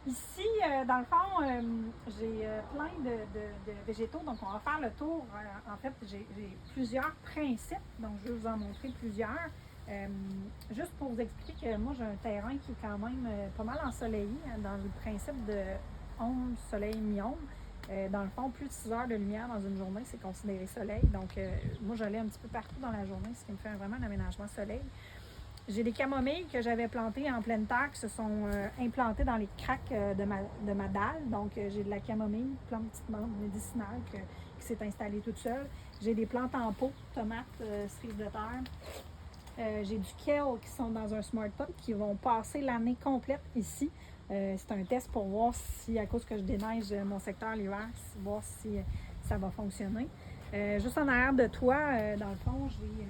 Ici, dans le fond, j'ai plein de végétaux, donc on va faire le tour. En fait, j'ai plusieurs principes, donc je vais vous en montrer plusieurs. Juste pour vous expliquer que moi, j'ai un terrain qui est quand même pas mal ensoleillé, hein, dans le principe de ombre, soleil, mi-ombre. Dans le fond, plus de 6 heures de lumière dans une journée, c'est considéré soleil. Donc, moi, j'allais un petit peu partout dans la journée, ce qui me fait vraiment un aménagement soleil. J'ai des camomilles que j'avais plantées en pleine terre qui se sont implantées dans les craques de ma dalle. Donc, j'ai de la camomille, plante petite médicinale qui s'est installée toute seule. J'ai des plantes en pot, tomates, cerises de terre. J'ai du kale qui sont dans un smart pot qui vont passer l'année complète ici. C'est un test pour voir si, à cause que je déneige mon secteur l'hiver, voir si ça va fonctionner. Juste en arrière de toi, dans le fond, j'ai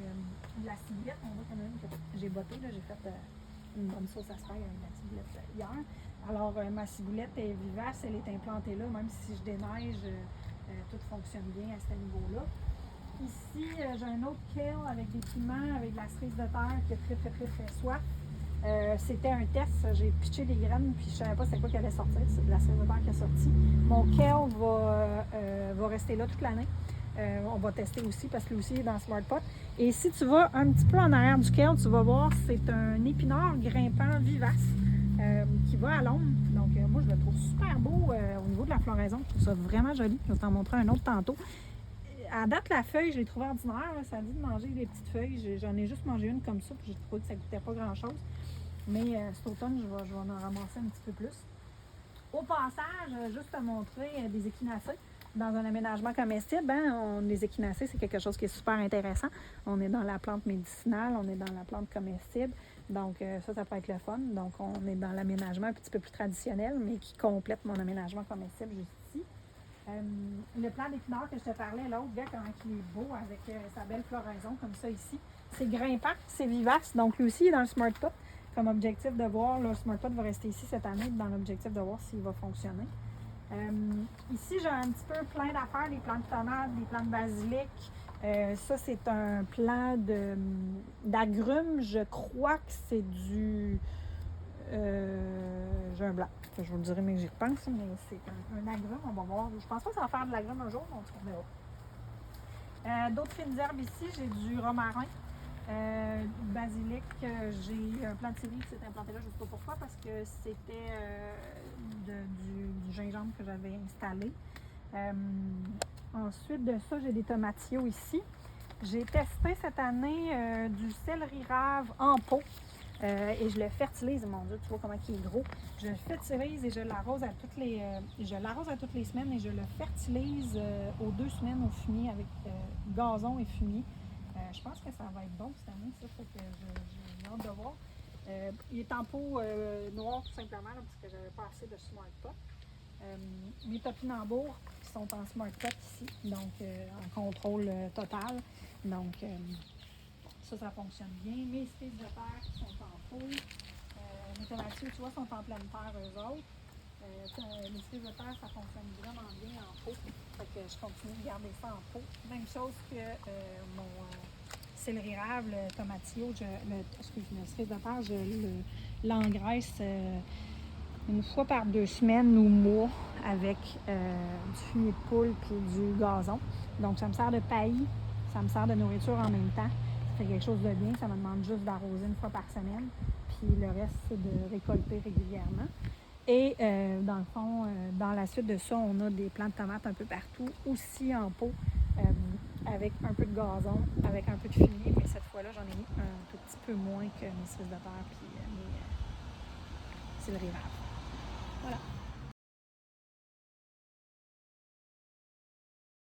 de la ciboulette. On voit qu'il y en a une que j'ai bottée. J'ai fait une bonne sauce à spag avec de la ciboulette hier. Alors, ma ciboulette est vivace, elle est implantée là, même si je déneige, tout fonctionne bien à ce niveau-là. Ici, j'ai un autre kale avec des piments, avec de la cerise de terre qui a très soif. C'était un test, j'ai pitché les graines puis je savais pas c'est quoi qui allait sortir, c'est de la cerise de terre qui est sortie. Mon kale va rester là toute l'année. On va tester aussi parce que lui aussi est dans le Smart Pot. Et si tu vas un petit peu en arrière du kale, tu vas voir c'est un épinard grimpant vivace qui va à l'ombre. Donc moi je le trouve super beau au niveau de la floraison. Je trouve ça vraiment joli. Je vais t'en montrer un autre tantôt. À date, la feuille, je l'ai trouvée ordinaire. Ça dit de manger des petites feuilles. J'en ai juste mangé une comme ça, puis j'ai trouvé que ça ne goûtait pas grand-chose. Mais cet automne, je vais en ramasser un petit peu plus. Au passage, juste te montrer des échinacées. Dans un aménagement comestible, les échinacées, c'est quelque chose qui est super intéressant. On est dans la plante médicinale, on est dans la plante comestible. Donc, ça peut être le fun. Donc, on est dans l'aménagement un petit peu plus traditionnel, mais qui complète mon aménagement comestible juste ici. Le plant d'épinard que je te parlais, l'autre, gars, comment il est beau avec sa belle floraison comme ça ici. C'est grimpant, c'est vivace. Donc, lui aussi, il est dans le Smart Pot. Comme objectif de voir, le Smart Pot va rester ici cette année dans l'objectif de voir s'il va fonctionner. Ici, j'ai un petit peu plein d'affaires, des plants de tomates, des plants de basilic. Ça, c'est un plant d'agrumes. Je crois que c'est du... j'ai un blanc. Je vous le dirai, mais j'y repense, mais c'est un agrume. On va voir. Je pense pas que ça va faire de l'agrume un jour, donc on verra. D'autres fines herbes ici, j'ai du romarin. Basilic, j'ai un plant de céleri qui s'est implanté là, je ne sais pas pourquoi, parce que c'était du gingembre que j'avais installé. Ensuite de ça, j'ai des tomatillos ici. J'ai testé cette année du céleri rave en pot et je le fertilise. Mon Dieu, tu vois comment il est gros. Je le fertilise et je l'arrose à toutes les semaines et je le fertilise aux 2 semaines au fumier avec gazon et fumier. Je pense que ça va être bon cette année, ça fait que j'ai hâte de voir. Il est en pot noir tout simplement, là, parce que j'avais pas assez de Smart Pot. Mes topinambours qui sont en Smart Pot ici, donc en contrôle total. Donc ça fonctionne bien. Mes cerises de terre qui sont en pot. Mes tomatillos, tu vois, sont en pleine terre eux autres. Les cerises de terre, ça fonctionne vraiment bien en pot. Fait que je continue de garder ça en pot. Même chose que mon céleri rave, le tomatillo, excuse-moi, le cerise de terre, je l'engraisse une fois par 2 semaines ou mois avec du fumier de poule et du gazon. Donc ça me sert de paillis, ça me sert de nourriture en même temps. Ça fait quelque chose de bien, ça me demande juste d'arroser une fois par semaine. Puis le reste, c'est de récolter régulièrement. Et dans le fond, dans la suite de ça, on a des plants de tomates un peu partout, aussi en pot, avec un peu de gazon, avec un peu de fumier, mais cette fois-là, j'en ai mis un tout petit peu moins que mes cerises de terre et mes céleri rave. Voilà.